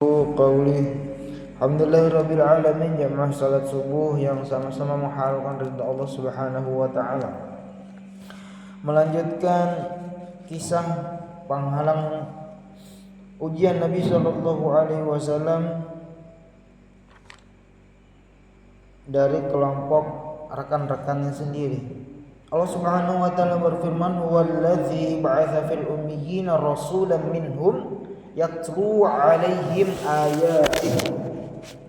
Qaulih Alhamdulillahirabbil alamin, jamaah salat subuh yang sama-sama mengharapkan ridha Allah Subhanahu wa taala. Melanjutkan kisah penghalang ujian Nabi sallallahu alaihi wasallam dari kelompok rekan-rekannya sendiri. Allah Subhanahu wa taala berfirman, "Huwallazi ba'atsa fil ummiyina rasulan minhum yatlu 'alaihim ayatihi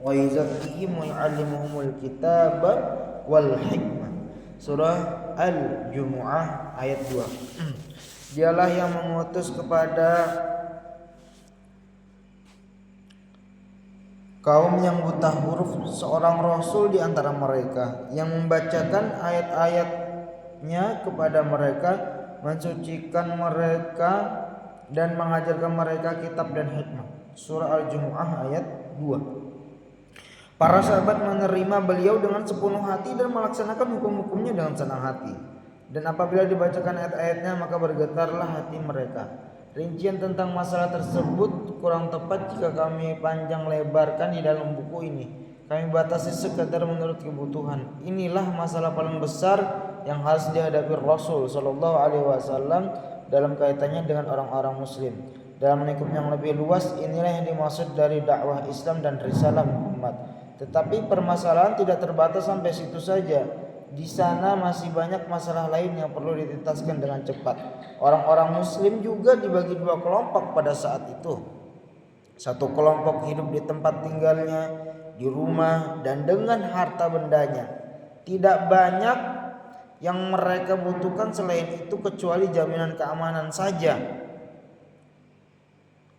wa yuzakkihim wa yu'allimuhumul kitaba wal hikmah." Surah Al-Jumu'ah ayat 2. Dialah yang mengutus kepada kaum yang buta huruf seorang rasul di antara mereka yang membacakan ayat-ayatnya kepada mereka, mensucikan mereka dan mengajarkan mereka kitab dan hikmah. Surah Al-Jumu'ah ayat 2. Para sahabat menerima beliau dengan sepenuh hati dan melaksanakan hukum-hukumnya dengan senang hati. Dan apabila dibacakan ayat-ayatnya maka bergetarlah hati mereka. Rincian tentang masalah tersebut kurang tepat jika kami panjang lebarkan di dalam buku ini. Kami batasi sekadar menurut kebutuhan. Inilah masalah paling besar yang harus dihadapi Rasul sallallahu alaihi wasallam dalam kaitannya dengan orang-orang muslim. Dalam lingkup yang lebih luas, inilah yang dimaksud dari dakwah Islam dan risalah Muhammad. Tetapi permasalahan tidak terbatas sampai situ saja. Di sana masih banyak masalah lain yang perlu dituntaskan dengan cepat. Orang-orang muslim juga dibagi dua kelompok pada saat itu. Satu kelompok hidup di tempat tinggalnya, di rumah, dan dengan harta bendanya. Tidak banyak yang mereka butuhkan selain itu kecuali jaminan keamanan saja.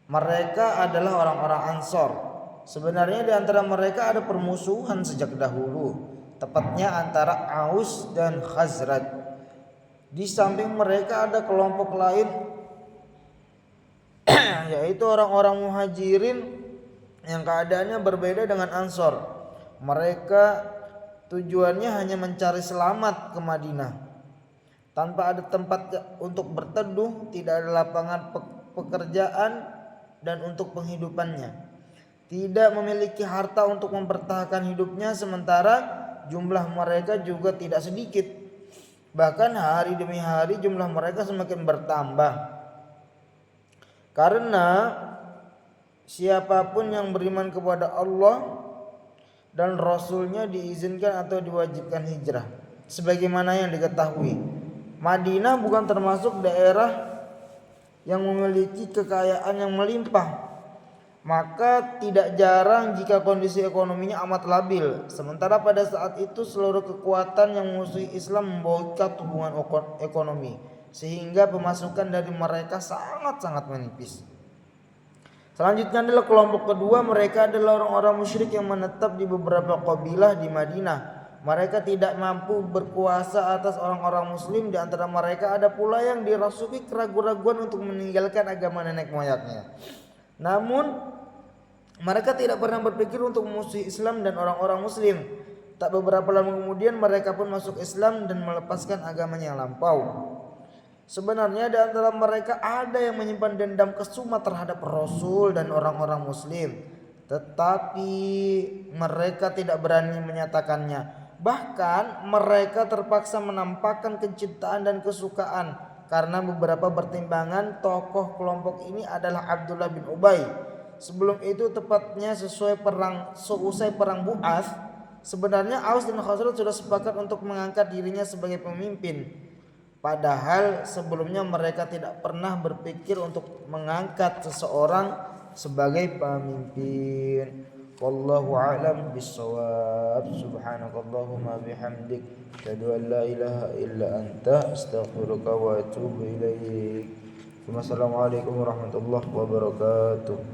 Mereka adalah orang-orang Ansor. Sebenarnya di antara mereka ada permusuhan sejak dahulu, tepatnya antara Aus dan Khazraj. Di samping mereka ada kelompok lain yaitu orang-orang Muhajirin yang keadaannya berbeda dengan Ansor. Mereka tujuannya hanya mencari selamat ke Madinah. Tanpa ada tempat untuk berteduh, tidak ada lapangan pekerjaan dan untuk penghidupannya. Tidak memiliki harta untuk mempertahankan hidupnya, sementara jumlah mereka juga tidak sedikit. Bahkan hari demi hari jumlah mereka semakin bertambah. Karena siapapun yang beriman kepada Allah dan Rasulnya diizinkan atau diwajibkan hijrah. Sebagaimana yang diketahui, Madinah bukan termasuk daerah yang memiliki kekayaan yang melimpah. Maka tidak jarang jika kondisi ekonominya amat labil. Sementara pada saat itu seluruh kekuatan yang memusuhi Islam memboikot hubungan ekonomi, sehingga pemasukan dari mereka sangat-sangat menipis. Selanjutnya adalah kelompok kedua. Mereka adalah orang-orang musyrik yang menetap di beberapa kabilah di Madinah. Mereka tidak mampu berkuasa atas orang-orang muslim. Di antara mereka ada pula yang dirasuki keraguan-raguan untuk meninggalkan agama nenek moyangnya. Namun mereka tidak pernah berpikir untuk memusuhi Islam dan orang-orang muslim. Tak beberapa lama kemudian mereka pun masuk Islam dan melepaskan agamanya yang lampau. Sebenarnya di antara mereka ada yang menyimpan dendam kesuma terhadap Rasul dan orang-orang muslim, tetapi mereka tidak berani menyatakannya. Bahkan mereka terpaksa menampakkan kecintaan dan kesukaan karena beberapa pertimbangan. Tokoh kelompok ini adalah Abdullah bin Ubay. Sebelum itu, tepatnya seusai perang Bu'ats, sebenarnya Aus dan Khazraj sudah sepakat untuk mengangkat dirinya sebagai pemimpin. Padahal sebelumnya mereka tidak pernah berpikir untuk mengangkat seseorang sebagai pemimpin. Wallahu a'lam bissawab. Subhanakallahumma bihamdik, asyhadu an la ilaha illa anta, astaghfiruka wa atubu ilaik. Wassalamualaikum warahmatullahi wabarakatuh.